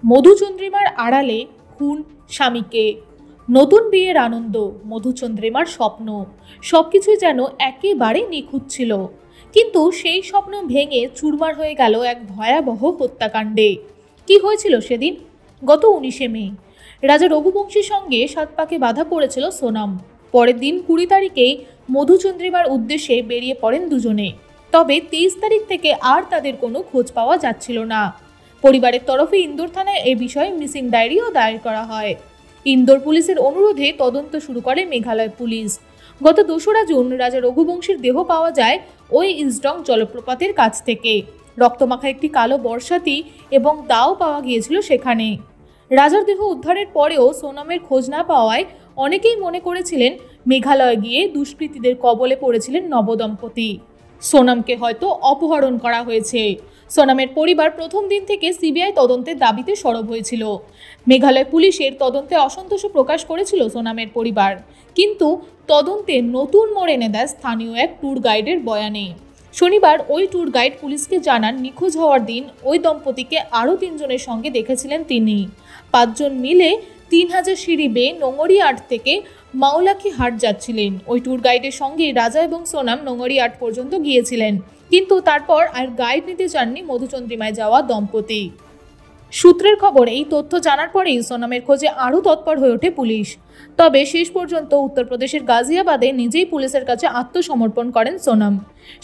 মধুচন্দ্রিমার আড়ালে খুন স্বামীকে, নতুন বিয়ের আনন্দ, মধুচন্দ্রিমার স্বপ্ন, সবকিছুই যেন একেবারে নিখুঁত ছিল। কিন্তু সেই স্বপ্ন ভেঙে চুরমার হয়ে গেল এক ভয়াবহ হত্যাকাণ্ডে। কি হয়েছিল সেদিন? গত 19শে মে রাজা রঘুবংশীর সঙ্গে সাতপাকে বাধা পড়েছিল সোনাম। পরের দিন 20 তারিখেই মধুচন্দ্রিমার উদ্দেশ্যে বেরিয়ে পড়েন দুজনে। তবে 23 তারিখ থেকে আর তাদের কোনো খোঁজ পাওয়া যাচ্ছিল না। পরিবারের তরফে ইন্দোর থানায় এ বিষয়ে মিসিং ডায়েরিও দায়ের করা হয়। ইন্দোর পুলিশের অনুরোধে তদন্ত শুরু করে মেঘালয় পুলিশ। গত 2রা জুন রাজা রঘুবংশীর দেহ পাওয়া যায় ওই ইসডং জলপ্রপাতের কাছ থেকে। রক্তমাখা একটি কালো বর্ষাতি এবং দাও পাওয়া গিয়েছিল সেখানে। রাজার দেহ উদ্ধারের পরেও সোনামের খোঁজ না পাওয়ায় অনেকেই মনে করেছিলেন মেঘালয়ে গিয়ে দুষ্কৃতীদের কবলে পড়েছিলেন নবদম্পতি। সোনামকে হয়তো অপহরণ করা হয়েছে। সোনামের পরিবার প্রথম দিন থেকে সিবিআই তদন্তের দাবিতে সরব হয়েছিল। মেঘালয় পুলিশের তদন্তে অসন্তোষ প্রকাশ করেছিল সোনামের পরিবার। কিন্তু তদন্তে নতুন মোড় এনে দেয় স্থানীয় এক ট্যুর গাইডের বয়ানে। শনিবার ওই ট্যুর গাইড পুলিশকে জানান নিখোঁজ হওয়ার দিন ওই দম্পতিকে আরও 3 জনের সঙ্গে দেখেছিলেন তিনি। 5 জন মিলে 3000 সিঁড়ি বেয়ে নোংরিয়াট থেকে মাওলাকি হাট যাচ্ছিলেন। ওই ট্যুর গাইডের সঙ্গে রাজা এবং সোনাম নোংরিয়াট পর্যন্ত গিয়েছিলেন, কিন্তু তারপর আর গাইড নিতে চাননি মধুচন্দ্রিমায় যাওয়া দম্পতি। সূত্রের খবর, এই তথ্য জানার পরেই সোনামের খোঁজে আরও তৎপর হয়ে ওঠে পুলিশ। তবে শেষ পর্যন্ত উত্তরপ্রদেশের গাজিয়াবাদে নিজেই পুলিশের কাছে আত্মসমর্পণ করেন সোনাম।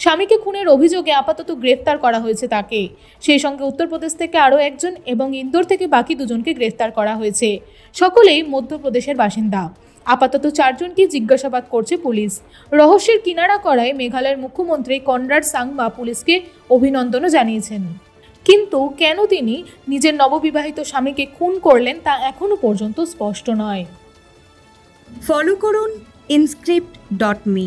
স্বামীকে খুনের অভিযোগে আপাতত গ্রেফতার করা হয়েছে তাকে। সেই সঙ্গে উত্তরপ্রদেশ থেকে আরও 1 জন এবং ইন্দোর থেকে বাকি 2 জনকে গ্রেফতার করা হয়েছে। সকলেই মধ্যপ্রদেশের বাসিন্দা। আপাতত 4 জনকে জিজ্ঞাসাবাদ করছে পুলিশ। রহস্যের কিনারা করায় মেঘালয়ের মুখ্যমন্ত্রী কনরাড সাংমা পুলিশকে অভিনন্দনও জানিয়েছেন। কিন্তু কেন তিনি নিজের নববিবাহিত স্বামীকে খুন করলেন তা এখনো পর্যন্ত স্পষ্ট নয়। ফলো করুন inscript.me।